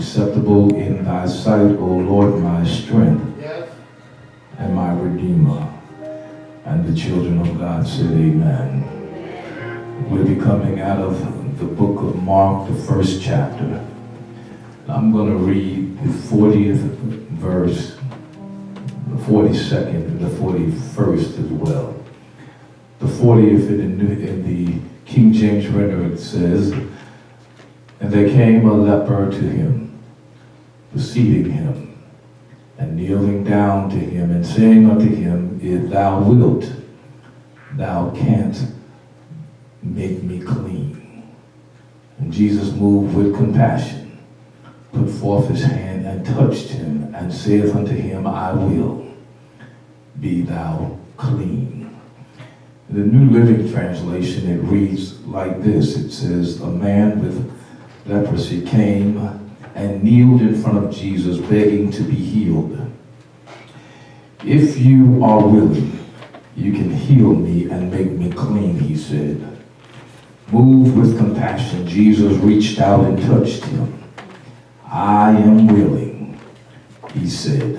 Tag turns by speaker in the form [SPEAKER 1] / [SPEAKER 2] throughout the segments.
[SPEAKER 1] acceptable in thy sight, O Lord, my strength and my redeemer. And the children of God said amen. We'll be coming out of the book of Mark, the first chapter. I'm going to read the 40th verse, the 42nd, and the 41st as well. The 40th in the King James rendering says, "And there came a leper to him, preceding him, and kneeling down to him, and saying unto him, If thou wilt, thou canst make me clean. And Jesus, moved with compassion, put forth his hand and touched him, and saith unto him, I will, be thou clean." In the New Living Translation, it reads like this. It says, "A man with leprosy came and kneeled in front of Jesus, begging to be healed. If you are willing, you can heal me and make me clean," he said. Moved with compassion, Jesus reached out and touched him. "I am willing," he said,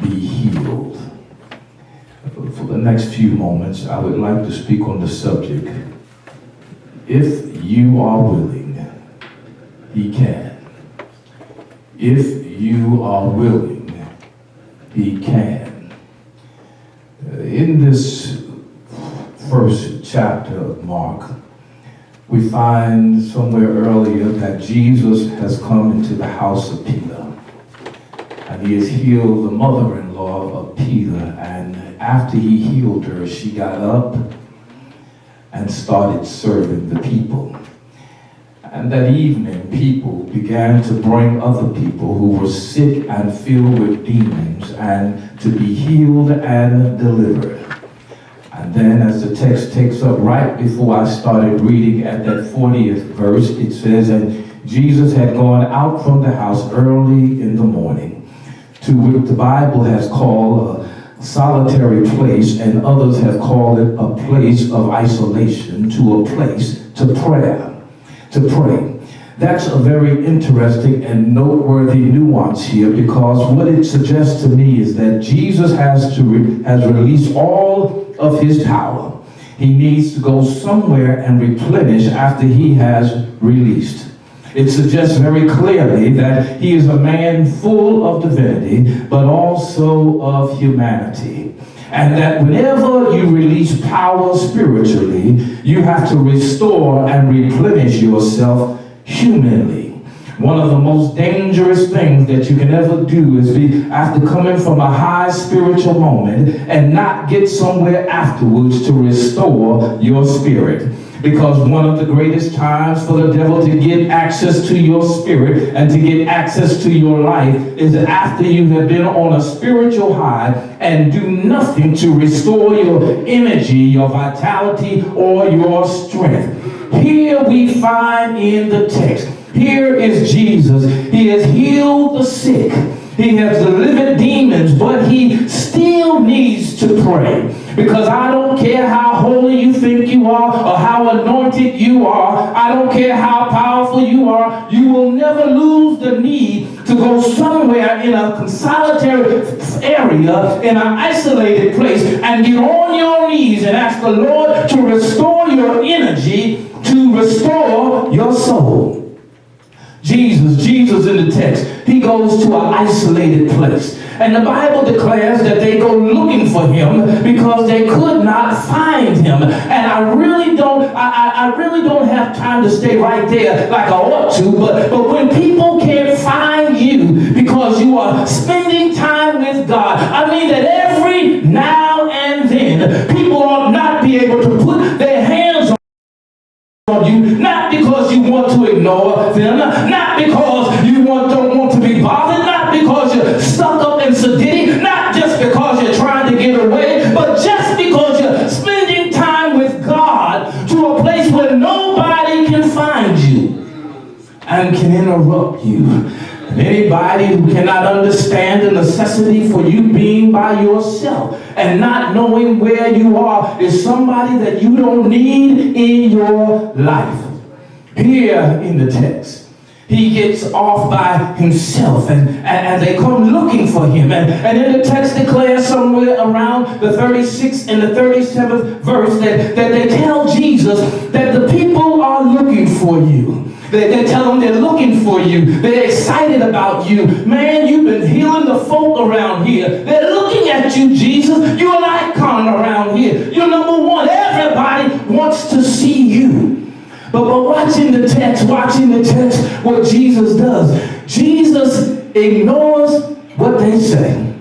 [SPEAKER 1] "be healed." For the next few moments, I would like to speak on the subject, if you are willing, he can. If you are willing, he can. In this first chapter of Mark, we find somewhere earlier that Jesus has come into the house of Peter, and he has healed the mother-in-law of Peter. And after he healed her, she got up and started serving the people. And that evening, people began to bring other people who were sick and filled with demons and to be healed and delivered. And then as the text takes up right before I started reading at that 40th verse, it says, "And Jesus had gone out from the house early in the morning to what the Bible has called a solitary place, and others have called it a place of isolation, to a place to prayer. To pray." That's a very interesting and noteworthy nuance here, because what it suggests to me is that Jesus has released all of his power. He needs to go somewhere and replenish after he has released. It suggests very clearly that he is a man full of divinity, but also of humanity. And that whenever you release power spiritually, you have to restore and replenish yourself humanly. One of the most dangerous things that you can ever do is be after coming from a high spiritual moment and not get somewhere afterwards to restore your spirit. Because one of the greatest times for the devil to get access to your spirit and to get access to your life is after you have been on a spiritual high and do nothing to restore your energy, your vitality, or your strength. Here we find in the text, here is Jesus. He has healed the sick. He has delivered demons, but he still needs to pray. Because I don't care how holy you think you are or how anointed you are. I don't care how powerful you are. You will never lose the need to go somewhere in a solitary area, in an isolated place, and get on your knees and ask the Lord to restore your energy, to restore your soul. Jesus in the text, he goes to an isolated place. And the Bible declares that they go looking for him because they could not find him. And I really don't have time to stay right there like I ought to, but when people can't find you because you are spending time with God, I mean that every now and then people ought not be able to put their hands on you, not because you want to ignore them, not because you don't want to be bothered, not because you're stuck up and sedity, not just because you're trying to get away, but just because you're spending time with God to a place where nobody can find you and can interrupt you. Anybody who cannot understand the necessity for you being by yourself and not knowing where you are is somebody that you don't need in your life. Here in the text, he gets off by himself, and they come looking for him. And in the text declares somewhere around the 36th and the 37th verse that they tell Jesus that the people are looking for you. They tell him they're looking for you. They're excited about you. Man, you've been healing the folk around here. They're looking at you, Jesus. You're an icon around here. You're number one. Everybody wants to see you. But watching the text, what Jesus does. Jesus ignores what they say.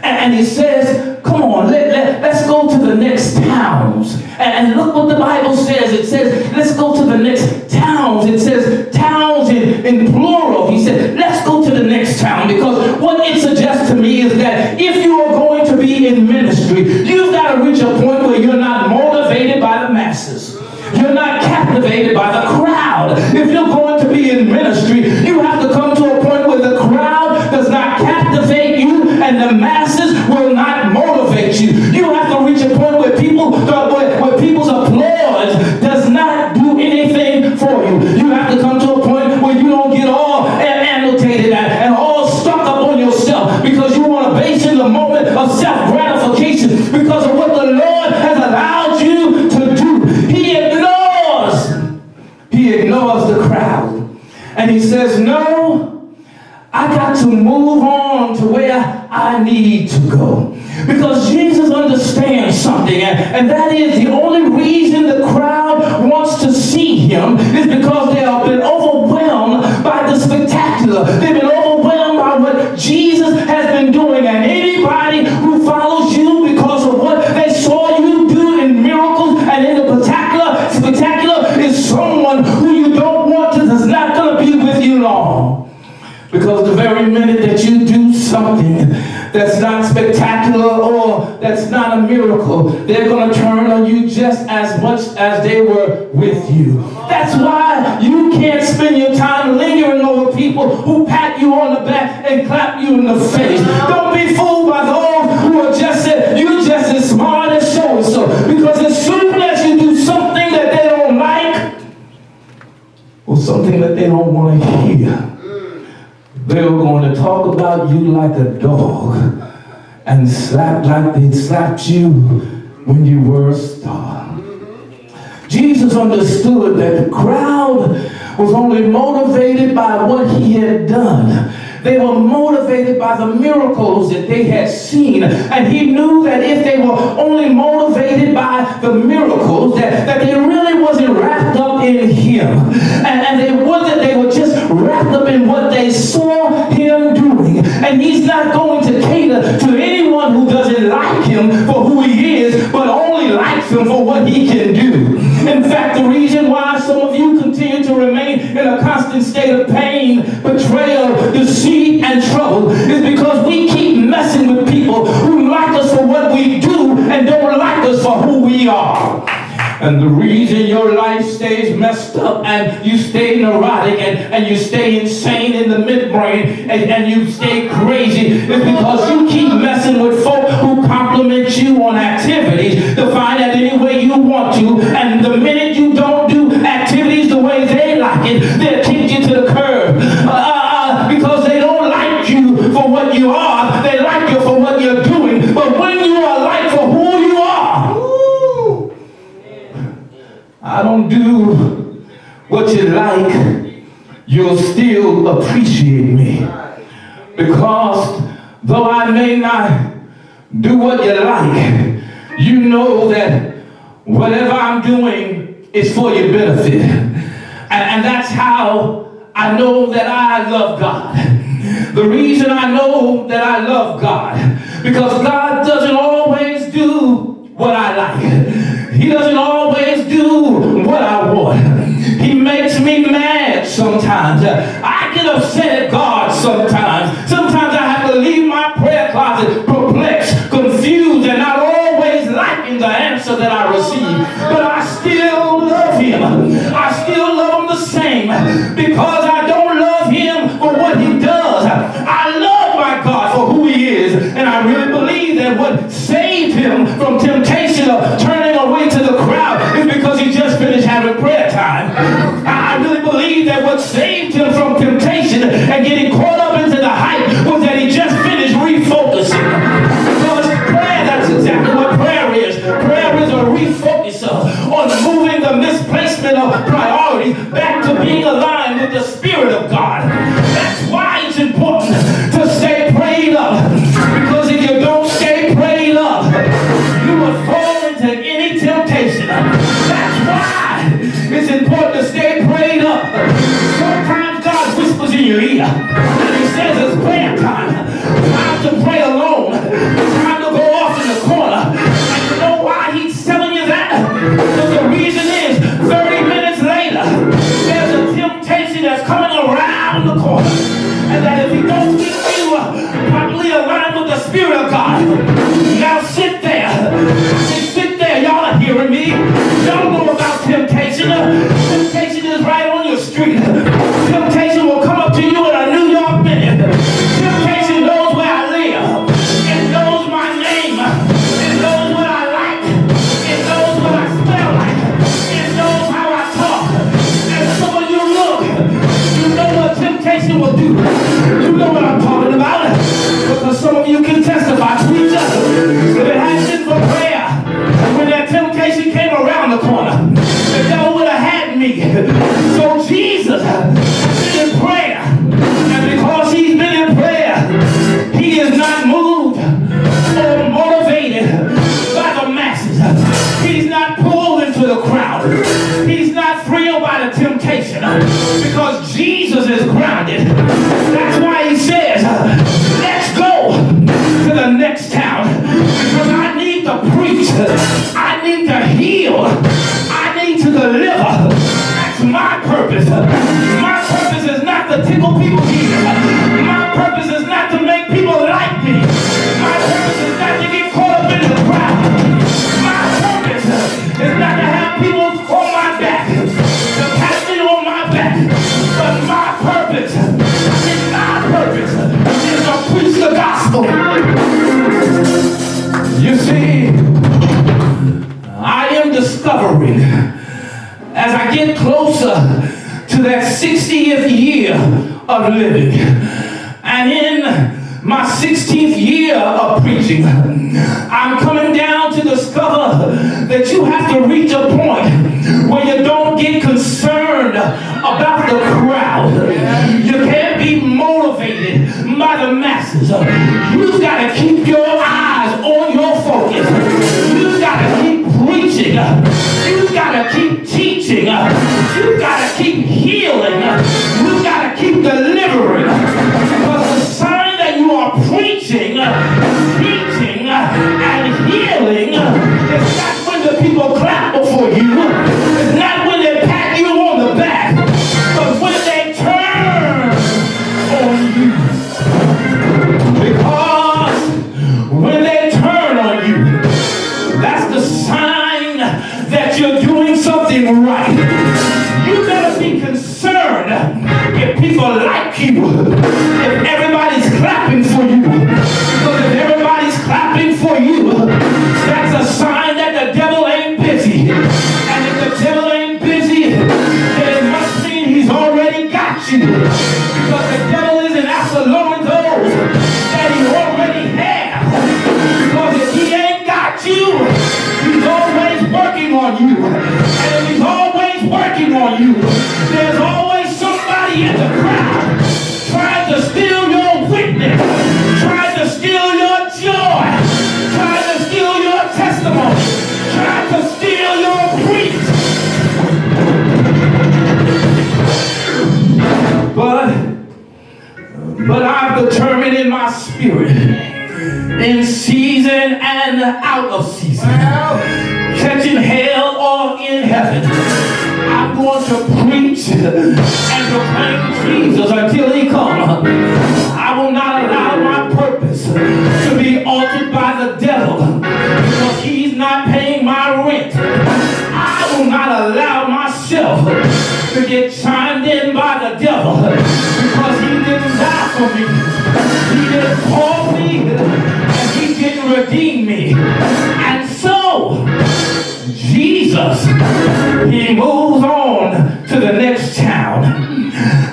[SPEAKER 1] And he says, come on, let's go to the next towns. And look what the Bible says. It says, let's go to the next towns. It says towns in plural. He said, let's go to the next town. Because what it suggests to me is that if you are going to be in ministry, you've got to reach a point where you're not motivated by the masses. You're not captivated by the crowd. If you're going to be in ministry, you have to come to a point where the crowd does not captivate you and the masses will not motivate you. You have to reach a point where people's applause does not do anything for you. You have to come to a point where you don't get all annotated and all stuck up on yourself because you want to base in the moment of self-gratification because of what the Lord has allowed you to do. He ignores the crowd. And he says, no, I got to move on to where I need to go. Because Jesus understands something. And that is the only reason the crowd wants to see him is because they have been overwhelmed by the spectacular. They've been overwhelmed by what Jesus has been doing. And anybody who follows you because of what they saw you do in miracles and in the spectacular is someone who you don't want to, is not going to be with you long. Because the very minute that you do something that's not spectacular or that's not a miracle, they're going to turn on you just as much as they were with you. That's why you can't spend your time lingering over people who pat you on the back and clap you in the face. Don't be fooled by those who are just saying, you're just as smart as so-and-so. Because as soon as you do something that they don't like, or something that they don't want to hear, they're going to talk about you like a dog and slap like they slapped you when you were a star. Jesus understood that the crowd was only motivated by what he had done. They were motivated by the miracles that they had seen. And he knew that if they were only motivated by the miracles, that they really wasn't wrapped up in him. And they were just wrapped up in what they saw him doing. And he's not going to cater to anyone who doesn't like him for who he is, but only likes him for what he can do. In fact, the reason why some of you continue to remain in a constant state of pain, betrayal, deceit, and trouble is because we keep messing with people who like us for what we do and don't like us for who we are. And the reason your life stays messed up and you stay neurotic and you stay insane in the midbrain and you stay crazy is because you keep messing with folk who compliment you on activities to find out any way you want to, and the minute you don't do activities the way they like it, they'll kick you to the curb because they don't like you for what you are, they like you for what you're doing. But when you are liked for who you are, I don't do what you like, you'll still appreciate me. Because though I may not do what you like, you know that whatever I'm doing is for your benefit. And that's how I know that I love God. The reason I know that I love God, because God doesn't always do what I like. He doesn't always do what I want. He makes me mad sometimes. I get upset at God sometimes. Sometimes I have to leave my prayer closet perplexed, confused, and not always liking the answer that I receive. But I still love him. I still love him the same because I don't love him for what he does. I love my God for who he is. And I really believe that what saved him from temptation of turning away to the crowd is because he just finished having prayer time. I really believe that what saved him
[SPEAKER 2] Spirit of God. Now sit there. Sit there. Y'all are hearing me. Y'all know about temptation. Temptation is right on your street. Temptation will come up to you in a New York minute. Temptation knows where I live. It knows my name. It knows what I like. It knows what I smell like. It knows how I talk. And some of you look. You know what temptation will do. You know what I'm talking about. Because some of you can testify. Preacher, if it hadn't been for prayer, when that temptation came around the corner, the devil would have had me. So Jesus has been in prayer. And because he's been in prayer, he is not moved or motivated by the masses. He's not pulled into the crowd. He's not thrilled by the temptation because Jesus is grounded. That's why he says, let's go to the next town because I need to preach. I need to heal. I need to deliver. That's my purpose. My purpose is not to tickle people's ears. My purpose is not to make people like me. My purpose is not to get caught up in the crowd. My purpose is not to have people on my back, to pat me on my back. But my purpose is to preach the gospel. You see, I am discovering as I get closer to that 60th year of living, and in my 16th year of preaching, I'm coming down to discover that you have to reach a point where you don't get concerned about the crowd. You can't be motivated by the masses. You've got to keep your eyes on your focus. You've got to keep preaching. You've got to keep teaching. You've got to keep healing. You've got to keep delivering. Because the sign that you are preaching, teaching, and healing is not when the people clap before you. It's not when they pat you on the back. But when they turn on you. Because when they turn on you, that's the sign that you're doing something right. You better be concerned if people like you, if everybody's clapping for you. Because if everybody's clapping for you, that's a sign that the devil ain't busy. And if the devil ain't busy, then it must mean he's already got you. Because the devil isn't after lowering those that he already has. Because if he ain't got you, he's always working on you. And if he's always working on you, there's always somebody in the crowd trying to steal your witness, trying to steal your joy, trying to steal your testimony, trying to steal your preach. But I've determined in my spirit, in season and out of season, catching hell or in heaven, I'm going to preach and proclaim Jesus until he comes. I will not allow my purpose to be altered by the devil because he's not paying my rent. I will not allow myself to get chimed in by the devil because he didn't die for me. He didn't call me and he didn't redeem me. And so, Jesus, he moves on to the next town.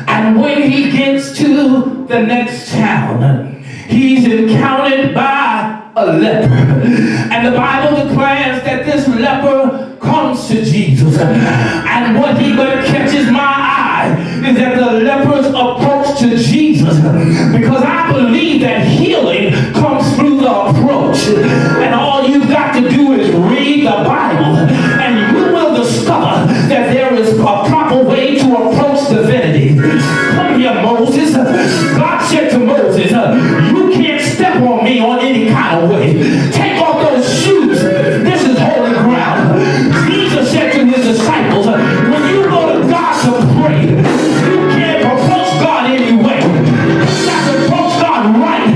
[SPEAKER 2] And when he gets to the next town, he's encountered by a leper. And the Bible declares that this leper comes to Jesus. And what catches my eye is that the leper's approach to Jesus. Because I believe that healing comes through the approach. And all you've got to do is read the Bible. And you will discover that there is a proper way to approach divinity. Come here, Moses. God said to Moses, you can't step on me on any kind of way. Take off those shoes. This is holy ground. Jesus said to his disciples, when you go to God to pray, you can't approach God anyway. You got to approach God right.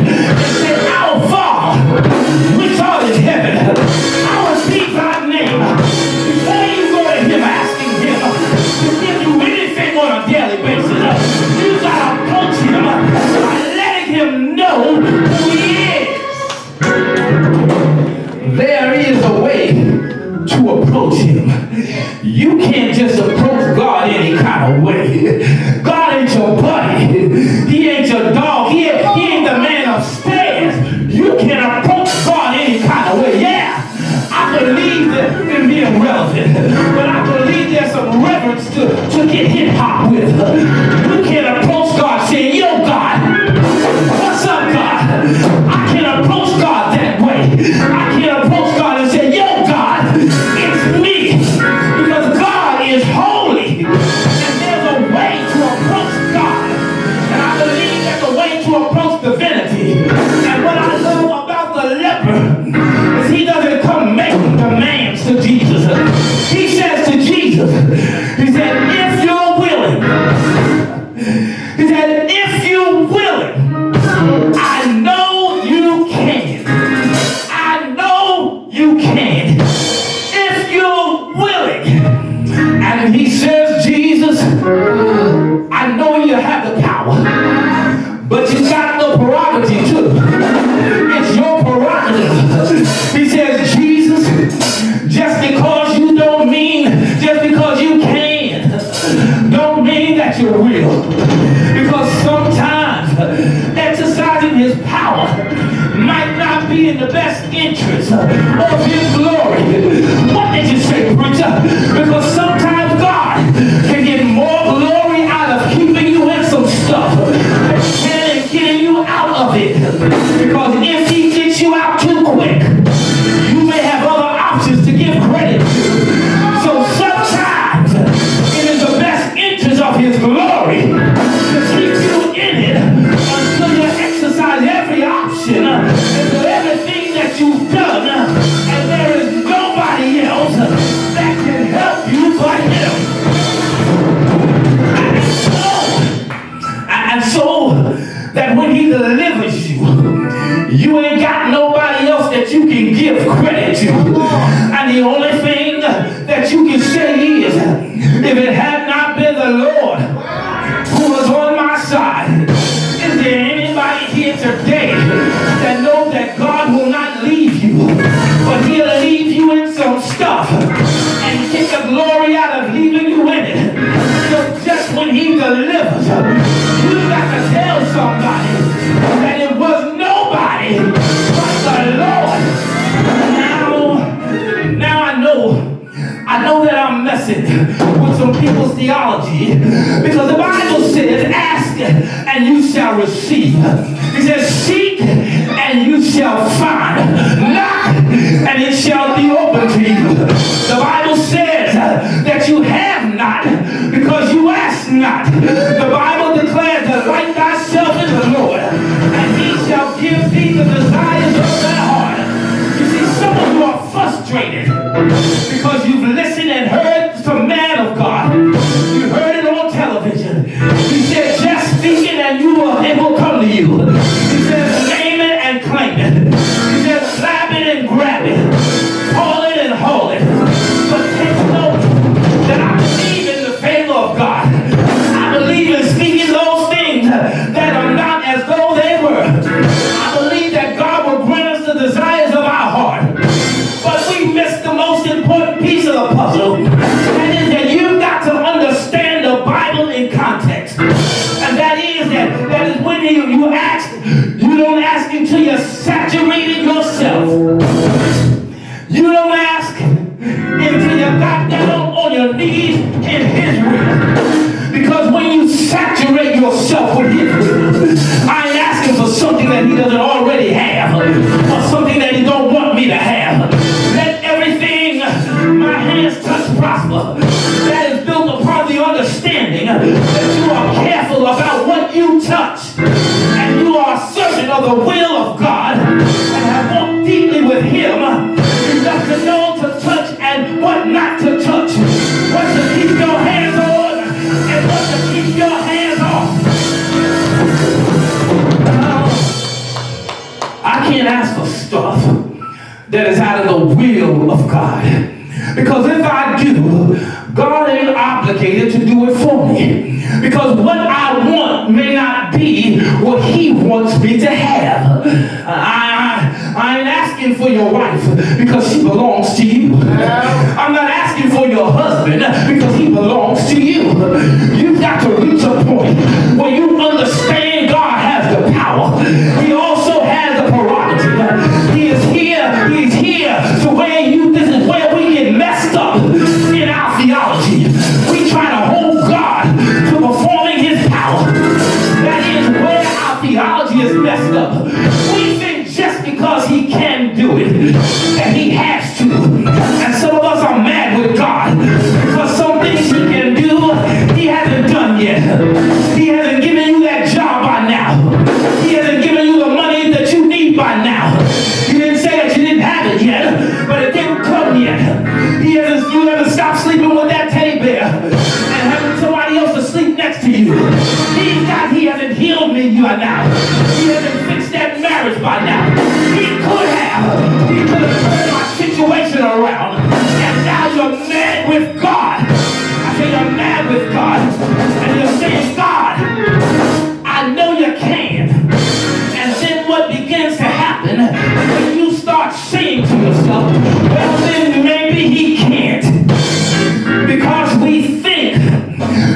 [SPEAKER 2] approach him. You can't just approach God any kind of way. God ain't your buddy. He ain't your dog. He ain't the man upstairs. You can approach God any kind of way. Yeah, I believe that in being relevant, but I believe there's some reverence to get hip hop with. You can approach God saying, yo God, what's up God? I can approach God that way. I can approach God and say, yo God, it's me. Because God is holy. And there's a way to approach God. And I believe there's a way to approach divinity. And what I love about the leper is he doesn't come making demands to Jesus. He says to Jesus, he said, if you're willing, he said, if you're willing, I know you can. I know you can. If you're willing. And he says, Jesus, I know you have the power, but you got the prerogative too. It's your prerogative. He says, Jesus, just because you don't mean, just because you can, don't mean that you will. Because sometimes exercising his power might not be in the best interest of his glory. What did you say, preacher? Because sometimes God can get more glory out of keeping you in some stuff than getting you out of it. Because if he gets you out too quick, you may have other options to give credit to. So sometimes it is the best interest of his glory to keep you in it until you exercise every option and do everything that you've done, and there is nobody else that can help you but him. And so that when he delivers you, you ain't got nobody else that you can give credit to. And the only thing that you can say is, if it had not been the Lord who was on my side, is there anybody here today that knows that God will not leave you, but he'll leave you in some stuff and get the glory out of leaving you in it? So just when he delivers, you got to tell somebody that it was nobody but the Lord. Now I know that I'm messing with some people's theology, because the Bible says, ask and you shall receive. It says, seek and you shall find. Knock and it shall be open to you. The Bible says that you have not because you ask not. The Bible declares, delight thyself in the Lord, and he shall give thee the desires of thy heart. You see, some of you are frustrated because you've listened and heard some man of God. You heard it on television. He said, just speak it and it will come to you. He said, name it and claim it. He said, slap it and grab it. Call it and hold it. But take note that I believe in the favor of God. I believe in speaking those things that are not as though they were. I believe that God will grant us the desires of our heart. But we missed the most important piece of the puzzle. And is that you've got to understand the Bible in context. And that is when you ask, you don't ask until you're saturated yourself. You don't ask until you got down on your knees in his will. Because when you saturate yourself with his will, I ain't asking for something that he doesn't already have, or something that he don't want me to have. Let everything my hands touch prosper. That is built upon the understanding that you are careful about what you touch, and you are certain of the will of God, and have walked deeply with him enough to know to touch and what not to touch, what to keep your hands on and what to keep your hands off. I can't ask for stuff that is out of the will of God, because if I do, God ain't obligated to do it for me. Because what I want may not be what he wants me to have. I ain't asking for your wife because she belongs to you. I'm not asking husband because he belongs to you. You've got to reach a point where you understand God has the power. He also has the prerogative. He is here. He's here to where you, this is where we get messed up in our theology. We try to hold God to performing his power. That is where our theology is messed up. We think just because he can do it, that he has to. And some of us are mad with God because some things he can do, he hasn't done yet. He hasn't given you that job by now. He hasn't given you the money that you need by now. You didn't say that you didn't have it yet, but it didn't come yet. You haven't stopped sleeping with that teddy bear and having somebody else to sleep next to you. He hasn't healed me by now. He hasn't fixed that marriage by now. He could have. He could have turned my situation around. And now you're mad with God. I say you're mad with God. And you're saying, God, I know you can. And then what begins to happen when you start saying to yourself, well, then maybe he can't. Because we think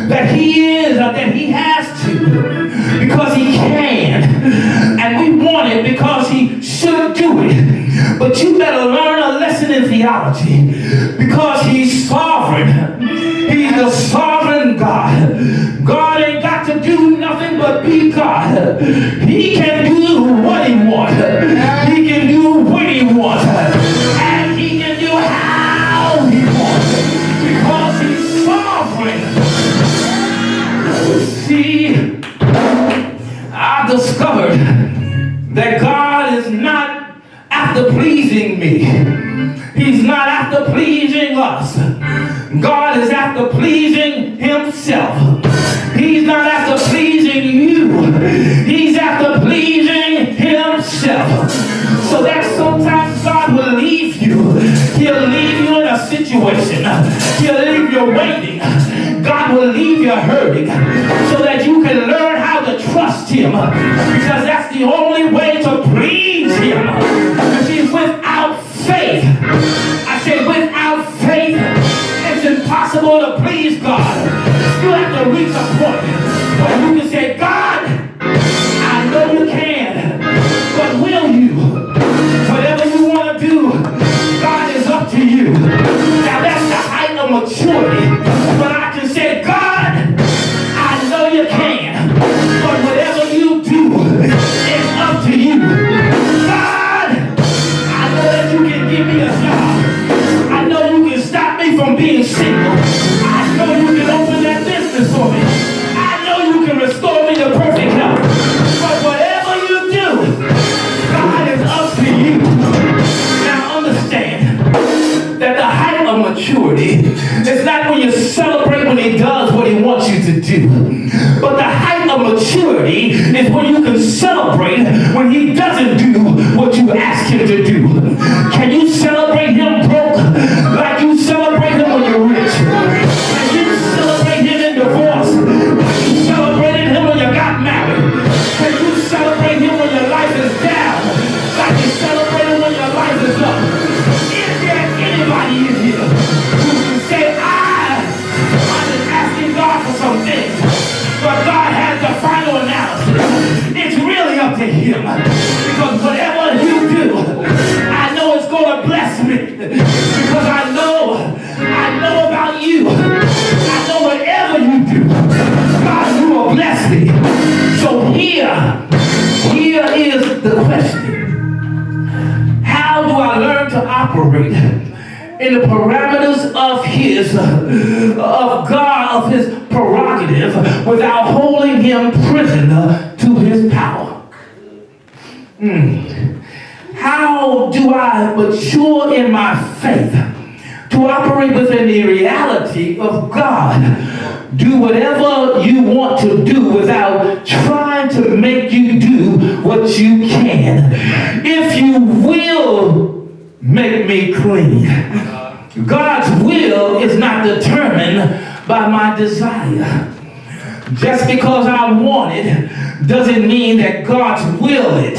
[SPEAKER 2] that he is, or that he has to, because he can. And we want it because he should do it. But you better learn a lesson in theology because he's sovereign. He's the sovereign God. God ain't got to do nothing but be God. He can do what he wants. He can do when he wants. And he can do how he wants. Because he's sovereign. See, I discovered that God is not after pleasing me. He's not after pleasing us. God is after pleasing himself. He's not after pleasing you. He's after pleasing himself. So that sometimes God will leave you. He'll leave you in a situation. He'll leave you waiting. God will leave you hurting so that you can learn how to trust him, because that's the only way to please him. You see, without faith, I say without faith, it's impossible to please God. You have to reach a point where you can say, God, I know you can, but will you? Whatever you want to do, God is up to you. Now that's the height of maturity. But I can say, God, I know you can, but whatever you do is up to you. God, I know that you can give me a job. I know you can stop me from being single. I know you can open that business for me. I know you can restore me to perfect health. But whatever you do, God is up to you. Now understand that the height of maturity is not when you celebrate when he does what he wants you to do. But the height of maturity is when you can celebrate when he doesn't do what you ask him to do. Can you celebrate him broke like you celebrate him when you're rich? Can you celebrate him in divorce like you celebrated him when you got married? Can you celebrate him when your life is down like you celebrate him when your life is up? Is there anybody in here who can say, I've been asking God for some things, but God has the final analysis? It's really up to him, because whatever you do, I know it's going to bless me, because I know about you. I know whatever you do, God, you will bless me. So here is the question. How do I learn to operate in the parameters of God, of his prerogative, without holding him prisoner to his power? How do I mature in my faith to operate within the reality of God? Do whatever you want to do without trying to make you do what you can. If you will make me clean. God's will is not determined by my desire. Just because I want it doesn't mean that God's will it.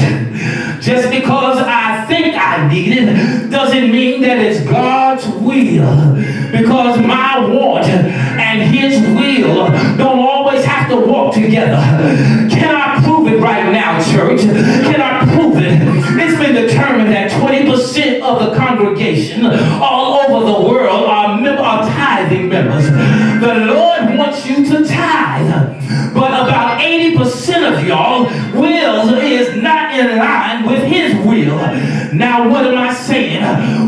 [SPEAKER 2] Just because I think I need it doesn't mean that it's God's will. will, because my want and his will don't always have to walk together. Can I prove it right now, church? Can I prove it? It's been determined that 20% of the congregation all over the world are tithing members. The Lord wants you to tithe, but about 80% of y'all will is not in line with his will. Now, what am I saying?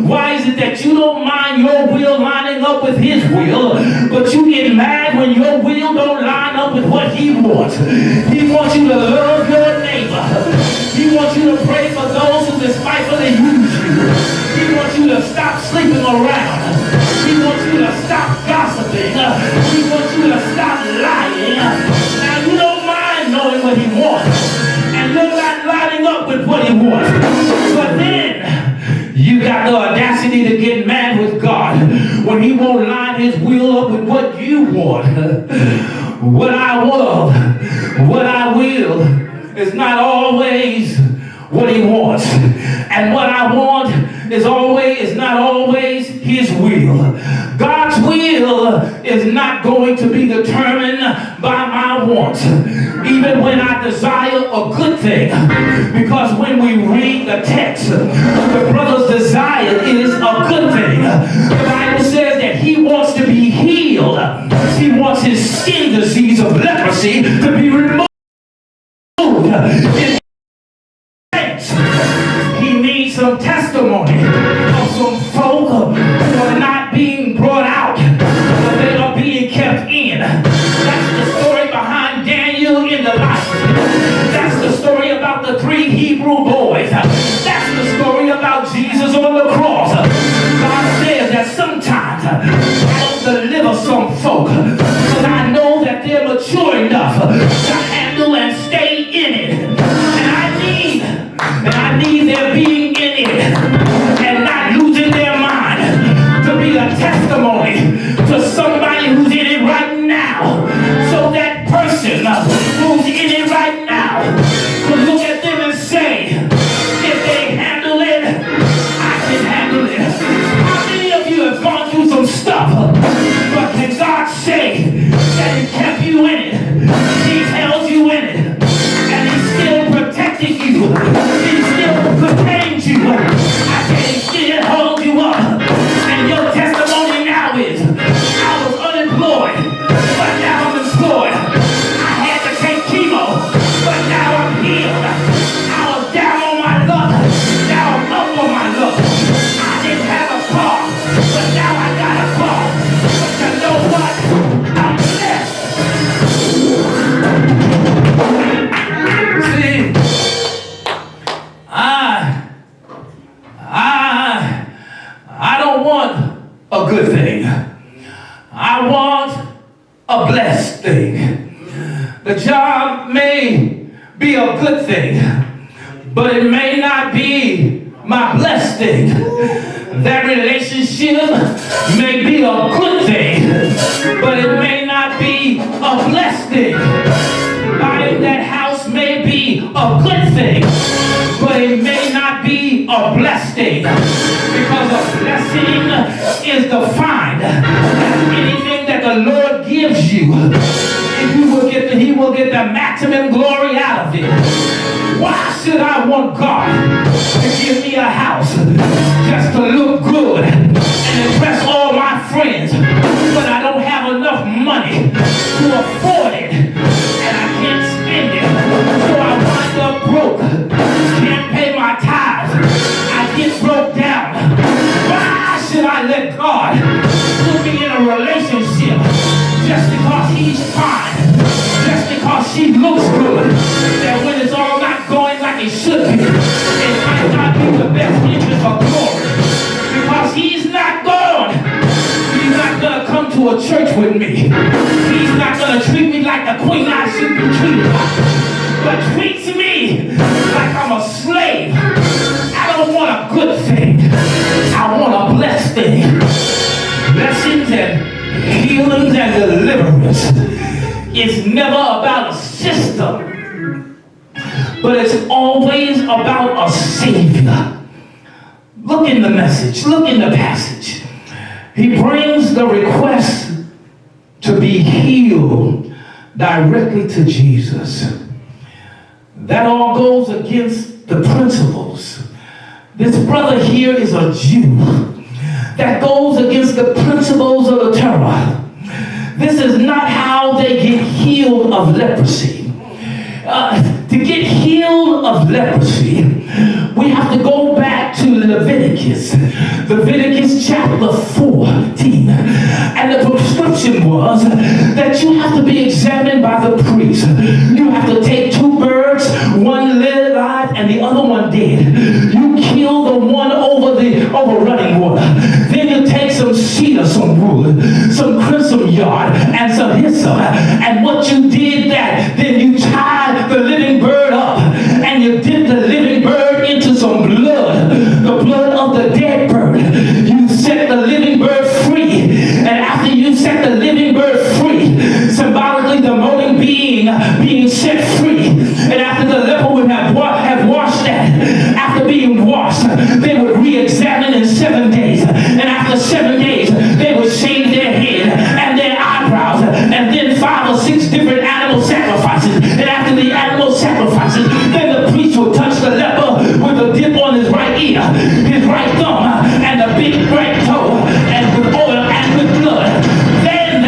[SPEAKER 2] Why is it that you don't mind your will lining up with his will, but you get mad when your will don't line up with what he wants? He wants you to love your neighbor. He wants you to pray for those who despitefully use you. He wants you to stop sleeping around. He wants you to stop gossiping. He wants you to stop lying. Now, you don't mind knowing what he wants, and you're not lining up with what he wants. But then, you got the audacity to get mad with God when he won't line his will up with what you want. What I want, what I will, is not always what he wants. And what I want is not always his will. God's will is not going to be determined by my wants, even when I desire a good thing. Because when we read the text, the brother's desire is a good thing. The Bible says that he wants to be healed. He wants his skin disease of leprosy to be removed. He needs some testimony of some folk who are not being brought out, but they are being kept in. That's the story behind Daniel in the light. That's the story about the 3 Hebrew boys. That's the story about Jesus on the cross. God says that sometimes I don't deliver some folk because I know that they're mature enough to handle and stay in it. And I need their being in it and not losing their mind to be a testimony to somebody who's in it right now. So that person who's in it right now could look at them and say, if they handle it, I can handle it. How many of you have gone through some stuff, but can God say that he kept you in it? He held you in it. And he still protected you. He still contained you. I said he still hold you up. And your testimony now is, I was unemployed, but now I'm employed. I had to take chemo, but now I'm healed. I was down on my luck, now I'm up on my luck. I didn't have a car, but now I got a car. But you know what? I'm blessed. See, I don't want a good thing. I want a blessed thing. The job may be a good thing, but it may not be my blessed thing. That relationship may be a good thing, but it may not be a blessed thing. Buying that house may be a good thing, but it may not be a blessed thing. Because a blessing is defined as anything that the Lord gives you. He will get the maximum glory out of it. Why should I want God to give me a house just to look good and impress all my friends, but I don't have enough money to afford it and I can't spend it, so I wind up broke, can't pay my tithes, I get broke down? Why should I let God put me in a relationship just because he's fine, just because she looks good, that when it's all not going like it should be, it might not be the best interest of glory? Because he's not going to come to a church with me. He's not going to treat me like the queen I should be treated by, but treats me like I'm a slave. I don't want a good thing. I want a blessed thing. Blessings and healings and deliverance is never about a system, but it's always about a Savior. Look in the message, look in the passage. He brings the request to be healed directly to Jesus. That all goes against the principles. This brother here is a Jew. That goes against the principles of the Torah. This is not how they get healed of leprosy. To get healed of leprosy, we have to go back to Leviticus chapter 14. And the prescription was that you have to be examined by the priest. You have to take 2 birds, one alive and the other one dead. You kill the one over running water. Then you take some cedar, some wood, some crimson yard, and some hyssop. And what you did that, then you tied the living bird up, and you dipped the living bird into some blood, the blood of the dead bird. You set the living bird free, and after you set the living bird free, symbolically the mourning being set free, and after the leper would have washed that, after being washed, they would re-examine in 7 days, and after 7 days, they would shave their head and their eyebrows, and then 5 or 6 different animal sacrifices, and after the animal sacrifices, then the priest would touch the leper with a dip on his right ear, his right thumb, and the big right toe, and with oil and with blood. Then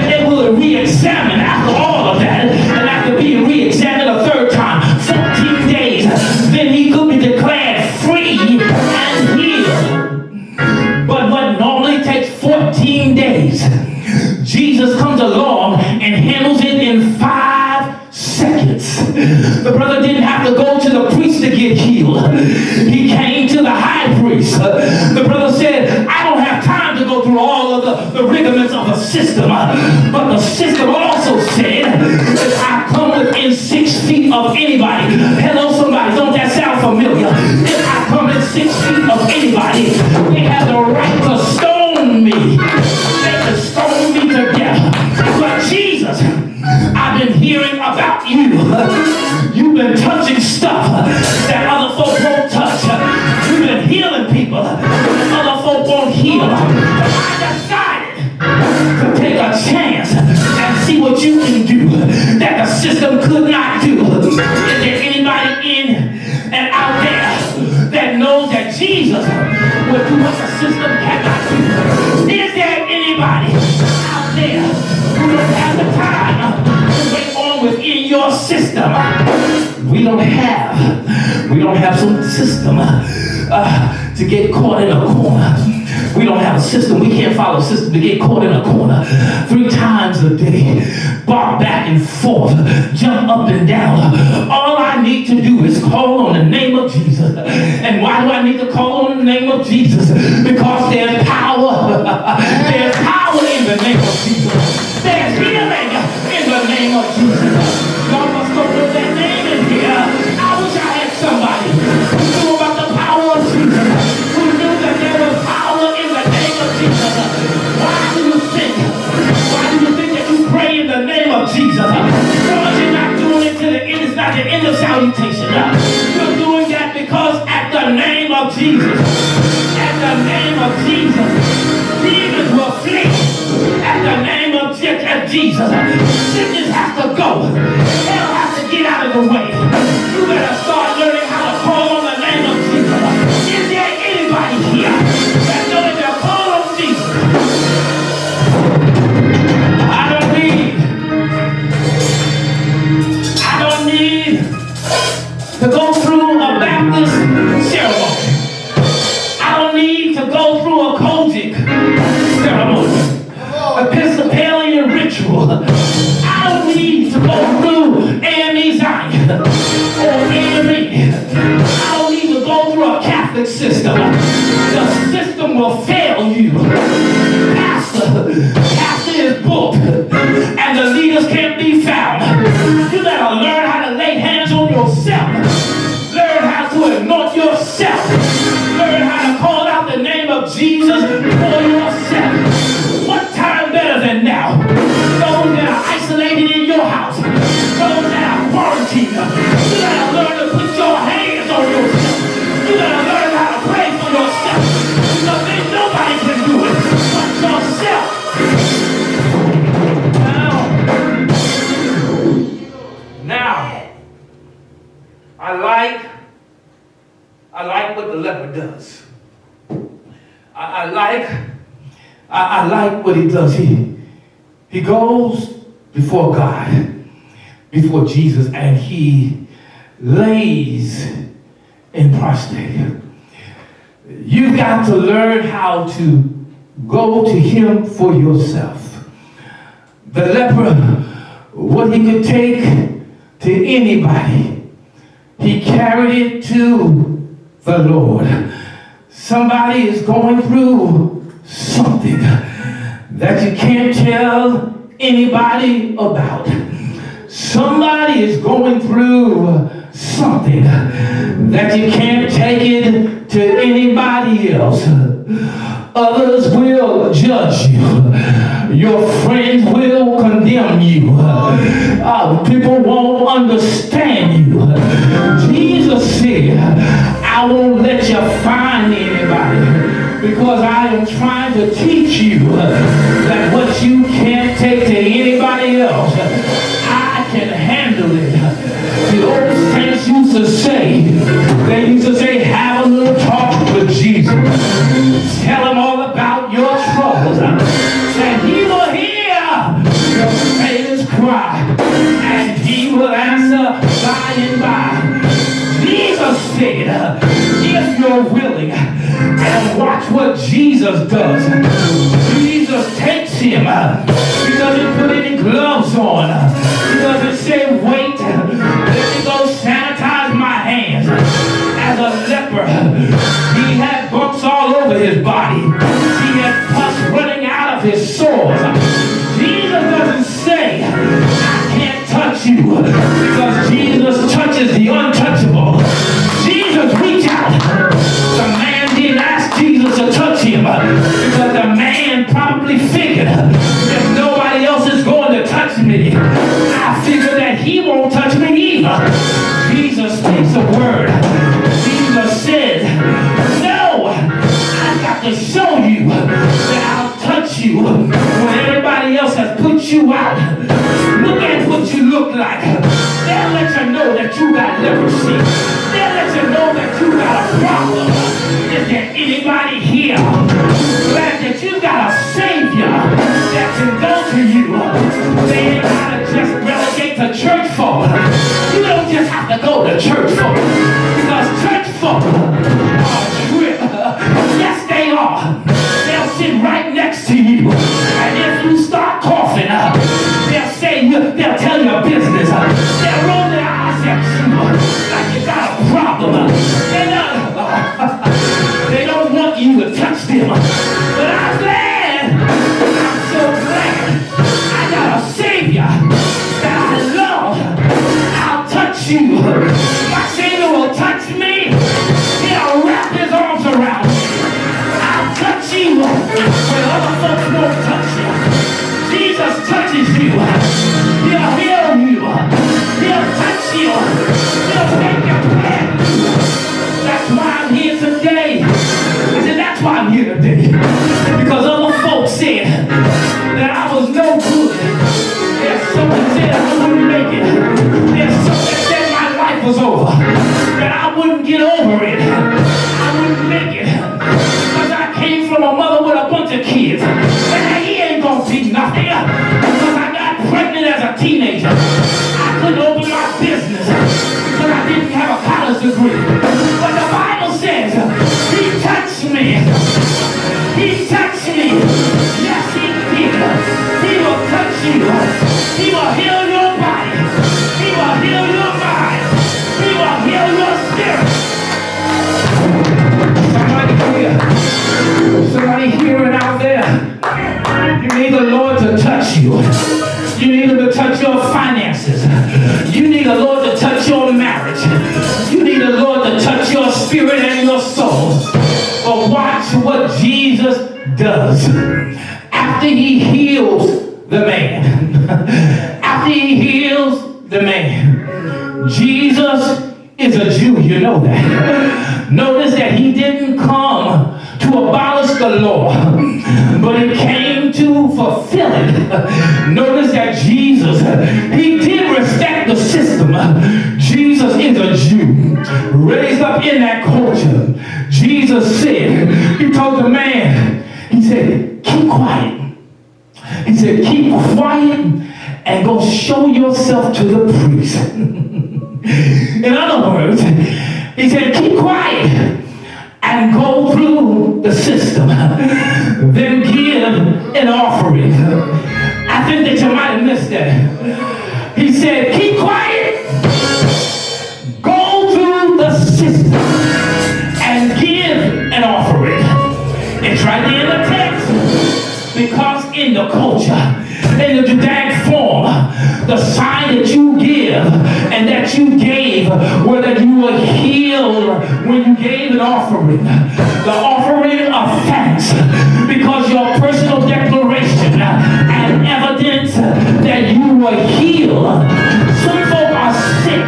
[SPEAKER 2] they will re-examine after all of that, and after being re-examined a 3rd time, 14 days, then he could be declared free and healed. But what normally takes 14 days, Jesus comes along and handles it in 5 seconds. The brother didn't have to go to the priest to get healed. He came to the high priest. The brother said, I don't have time to go through all of the rudiments of a system. But the system also said, if I come within 6 feet of anybody, hello somebody, don't that sound familiar? If I come in 6 feet of anybody, they have the right to stone me. They can stone me to death. But Jesus, I've been hearing about you. You've been touching stuff that other folk won't touch. You've been healing people that other folk won't heal. I decided to take a chance and see what you can do that the system could not do. Is there anybody in and out there that knows that Jesus will do what the system cannot do? Is there anybody out there who don't have the time to wait on within your system? We don't have some system to get caught in a corner. We don't have a system. We can't follow a system to get caught in a corner 3 times a day. Bark back and forth. Jump up and down. All I need to do is call on the name of Jesus. And why do I need to call on the name of Jesus? Because there's power. There's power in the name of Jesus. There's healing in the name of Jesus. Y'all must go with that name in here. I wish I had somebody who knew about the power of Jesus, who knew that there was power in the name of Jesus. Why do you think that you pray in the name of Jesus? Because you're not doing it to the end, it's not the end of salutation. You're doing that because at the name of Jesus, demons will flee. At the name of Jesus, sickness has to go. Hell has to get out of the way. You better start learning how to call on the name of Jesus. Is there anybody here that knows that they'll call on Jesus? I don't need to go through a Baptist ceremony. I don't need to go through a Kojic ceremony. Episcopalian ritual. I don't need to go through AME Zion or AME. I don't need to go through a Catholic system. The system will fail you. Pastor is booked and the leaders can't be found. You better learn how to lay hands on yourself. Learn how to anoint yourself. Learn how to call out the name of Jesus for yourself. What time better than now? Those that are isolated in your house, those that are quarantined, you gotta learn to put your hands on yourself. You gotta learn how to pray for yourself. Because there's nobody I like what the leper does. I like what he does. He goes before God, before Jesus, and he lays in prostrate. You've got to learn how to go to him for yourself. The leper, what he could take to anybody, he carried it to the Lord. Somebody is going through something that you can't tell anybody about. Somebody is going through something that you can't take it to anybody else. Others will judge you. Your friends will condemn you. People won't understand you. Jesus said, I won't let you find anybody, because I am trying to teach you that what you can't take to anybody else, I can handle it. The old saints used to say, have a little talk with Jesus. Tell him all about your troubles, and he will hear your faintest cry, and he will answer by and by. Jesus said, if you're willing, and watch what Jesus does. Jesus takes him. He doesn't put any gloves on. He doesn't say, wait, let me go sanitize my hands. As a leper, he had bumps all over his body. He had pus running out of his sores. Jesus doesn't say, I can't touch you, because Jesus touches the untouchable. Jesus reached out. The man didn't ask Jesus to touch him, because the man probably figured, if nobody else is going to touch me, I figure that he won't touch me either. Jesus speaks a word. Jesus says, no, I've got to show you that I'll touch you when everybody else has put you out. Look at what you look like. They'll let you know that you got leprosy. They'll let you know that you got a problem. Is there anybody here glad that you got a Savior that can go to you? They ain't gotta just relegate to church folk. You don't just have to go to church folk, because church folk are a trip. Yes, they are. They'll sit right next to you, and if you start coughing, they'll tell your business. They'll roll their eyes at you like you got a problem. They don't want you to touch them. But I'm so glad I got a Savior that I love. I'll touch you. My Savior will touch me. He'll wrap his arms around me. I'll touch you when other folks won't touch you. Jesus touches you. He'll heal you. He'll touch you. He'll make you brand new. That's why I'm here today. I said, that's why I'm here today. Because other folks said that I was no good. There's someone said I wouldn't make it. There's someone that said my life was over. That I wouldn't get over it. I wouldn't make it. Because I came from a mother with a bunch of kids. And he ain't gonna be nothing. Because I got pregnant as a teenager. I couldn't open my business because I didn't have a college degree. But the Bible says, he touched me. He touched me. Yes, he did. He will touch you. He will heal your body. He will heal your mind. He will heal your spirit. Somebody hearing out there. You need the Lord to touch you. You need him to touch your finances. You need the Lord to touch your marriage. You need the Lord to touch your spirit and your soul. But watch what Jesus does. After he heals the man. After he heals the man. Jesus is a Jew, you know that. Notice that he didn't come to abolish the law, but he came to fulfill it. Notice that Jesus, he did respect the system. Jesus is a Jew, raised up in that culture. Jesus said, he told the man, he said, keep quiet. He said, keep quiet and go show yourself to the priest. In other words, he said, keep quiet and go through the system. Then give an offering. I think that you might have missed that. He said, keep quiet, go through the system, and give an offering. It's right there in the text. Because in the culture, in the Judaic form, the sign that you give and that you gave were that you were healed when you gave an offering. The offering of thanks, because your personal declaration and evidence that you were healed. Some folk are sick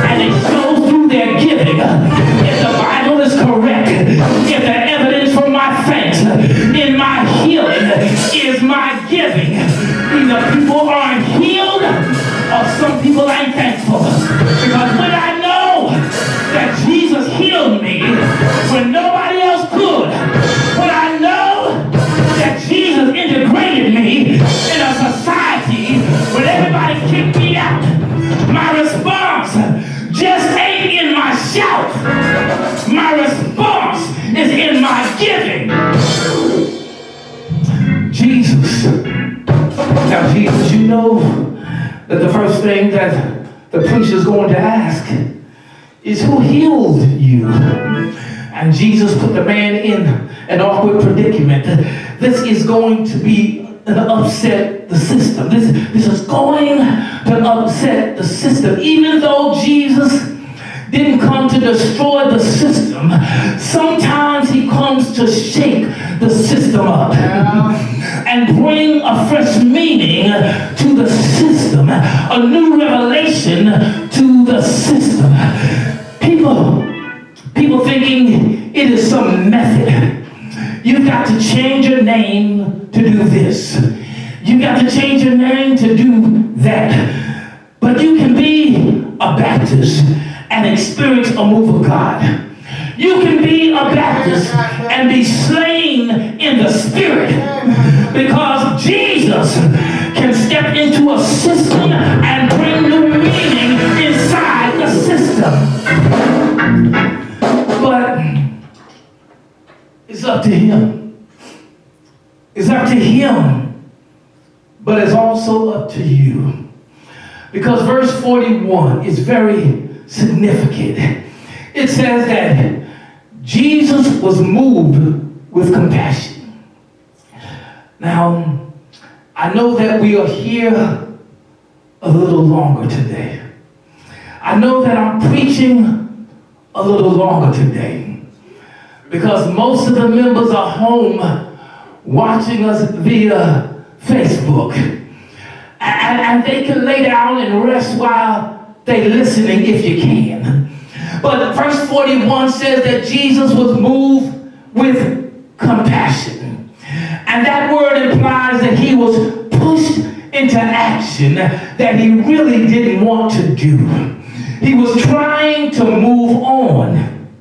[SPEAKER 2] and it shows through their giving. If the Bible is correct, if the evidence for my thanks in my healing is my giving, either people aren't healed or some people ain't thankful. Because when I know that Jesus healed me when nobody else could, when I know that Jesus integrated me in a society when everybody kicked me out, my response just ain't in my shout. My response is in my giving. Jesus. Now, Jesus, you know that the first thing that the preacher is going to ask is who healed you? And Jesus put the man in an awkward predicament. This is going to be an upset the system. This is going to upset the system. Even though Jesus didn't come to destroy the system, sometimes he comes to shake the system up and bring a fresh meaning to the system, a new revelation to the system. People thinking it is some method. You've got to change your name to do this. You've got to change your name to do that. But you can be a Baptist and experience a move of God. You can be a Baptist and be slain in the spirit, because Jesus can step into a system and bring new meaning inside the system. But it's up to him. It's up to him, but it's also up to you. Because verse 41 is very significant. It says that Jesus was moved with compassion. Now, I know that we are here a little longer today. I know that I'm preaching a little longer today because most of the members are home watching us via Facebook. And they can lay down and rest while they're listening if you can. But verse 41 says that Jesus was moved with compassion. And that word implies that he was pushed into action that he really didn't want to do. He was trying to move on.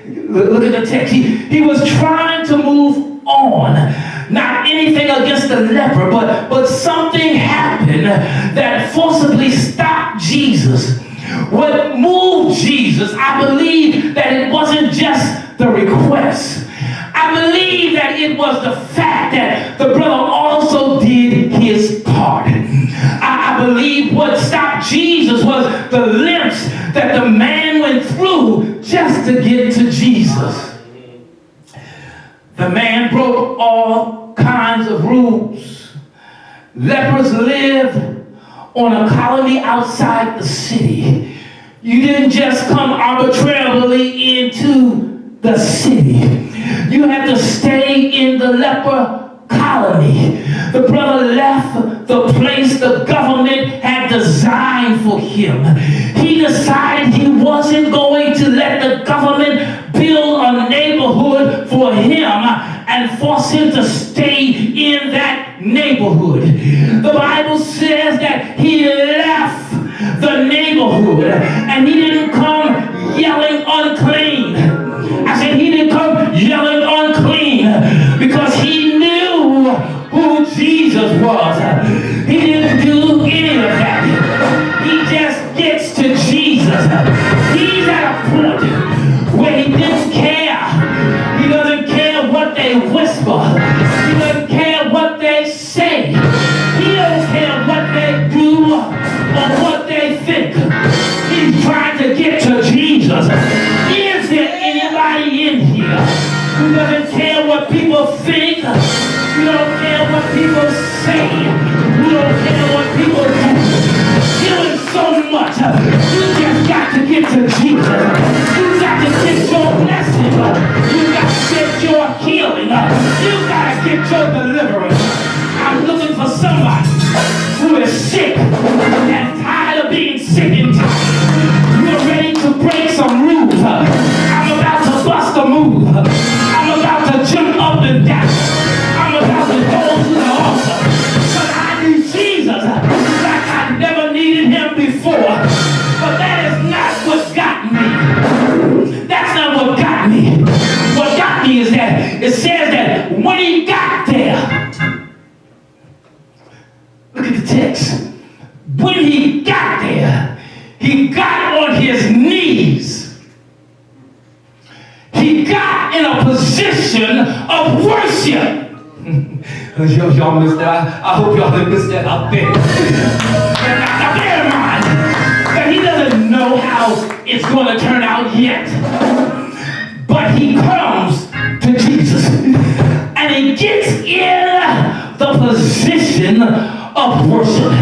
[SPEAKER 2] Look at the text. He was trying to move on. Not anything against the leper, but something happened that forcibly stopped Jesus. What moved Jesus, I believe that it wasn't just the request. I believe that it was the fact that the brother also did his part. I believe what stopped Jesus was the lengths that the man went through just to get to Jesus. The man broke all kinds of rules. Lepers lived on a colony outside the city. You didn't just come arbitrarily into the city. You had to stay in the leper colony. The brother left the place the government had designed for him. He decided he wasn't going to let the government build a neighborhood for him and force him to stay in that neighborhood. The Bible says that he left the neighborhood and he didn't come yelling unclean. I said he didn't come here who doesn't care what people think. You don't care what people say. You don't care what people do. Healing so much. You just got to get to Jesus. You got to get your blessing. You got to get your healing. You got to get your deliverance. I'm looking for somebody who is sick and tired of being sick and tired. You're ready to break some rules. I'm about to bust a move. I'm about to jump up and down. I'm about to go to the altar. But I need Jesus like I never needed him before. But that is not what got me. That's not what got me. What got me is that it says that when he got there, look at the text. When he got there, he got on his knees. He got in a position of worship. Y'all missed that. I hope y'all didn't miss that out there. Now bear in mind that he doesn't know how it's going to turn out yet. But he comes to Jesus and he gets in the position of worship.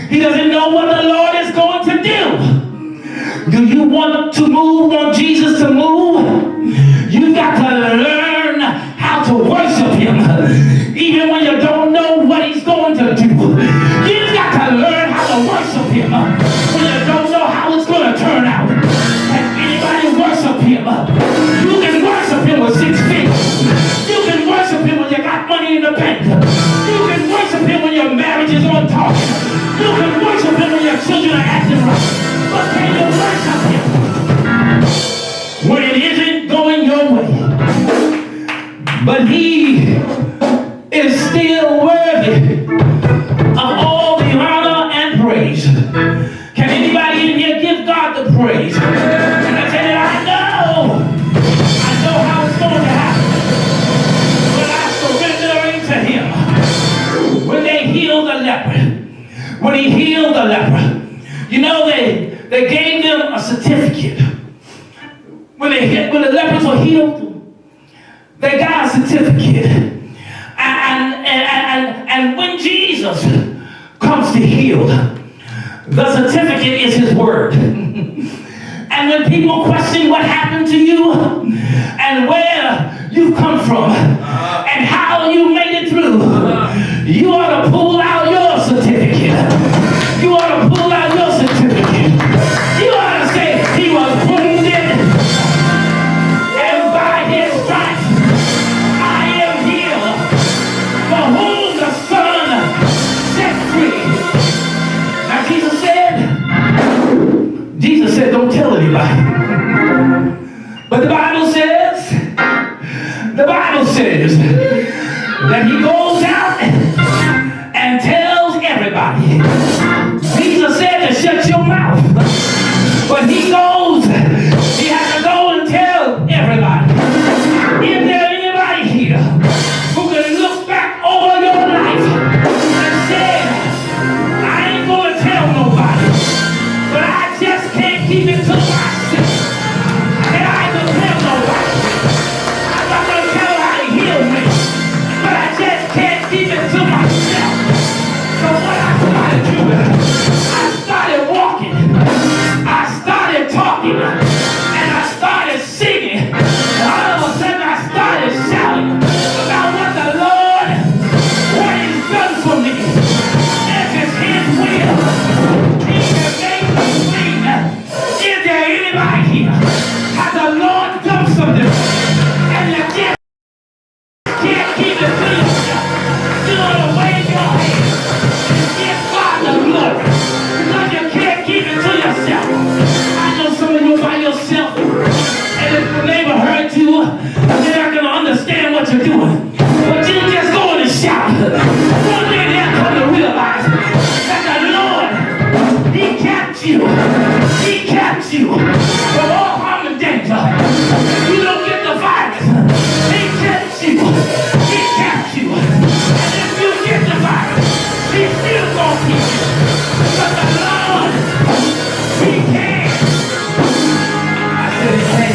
[SPEAKER 2] He doesn't know what the Lord is going to do. Do you want to move? Want Jesus to move? You got to learn how to worship him. Even when you don't know what he's going to do. You've got to learn how to worship him. When you don't know how it's going to turn out. Has anybody worship him? You can worship him with 6 feet. You can worship him when you got money in the bank. You can worship him when your marriage is on target. You can worship him when your children are acting right. But can you worship him when it isn't going your way? But he is still worthy of all the honor and praise. Can anybody in here give God the praise? And I tell you, I know how it's going to happen. When I surrender into him. When they healed the leper. When he healed the leper. You know, they gave them a certificate. When the lepers were healed, they got a certificate. And when Jesus comes to heal, the certificate is his word. And when people question what happened to you and where you come from and how you made it through, you ought to pull out your certificate. You ought to pull out your certificate. You ought to say, he was wounded, and by his stripes I am healed. For whom the Son set free. Now Jesus said, don't tell anybody. But the Bible says that he goes out and tells everybody. Jesus said to shut your mouth. But he goes, he has to go and tell everybody. Is there anybody here who can look back over your life and say, I ain't going to tell nobody, but I just can't keep it to myself. And I ain't going to tell nobody. I'm not going to tell how he healed me, but I just can't keep it to myself. So what I started doing, I started walking, I started talking, and I started singing. All of a sudden I started shouting about what the Lord, what he's done for me. This is his will. He can make me clean. Is there anybody here? Has the Lord done something? And you can't keep it to yourself. You want to wave your hand and give God the glory. Because you can't keep it to yourself. I know some of you by yourself. And if your neighbor heard you, they're not going to understand what you're doing. But you just go in and shout. One day they'll come to realize that the Lord, he kept you. He kept you from all harm and danger. You don't get the virus. He kept you. He kept you. And if you get the virus, he's still going to keep you. But the Lord, he can. I said he can.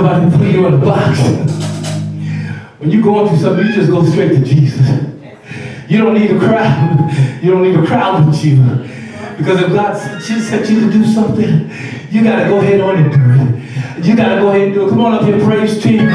[SPEAKER 2] nobody put you in a box. When you're going through something, you just go straight to Jesus. You don't need a crowd. You don't need a crowd with you. Because if God set you to do something, you got to go ahead on and do it. You got to go ahead and do it. Come on up here, praise team.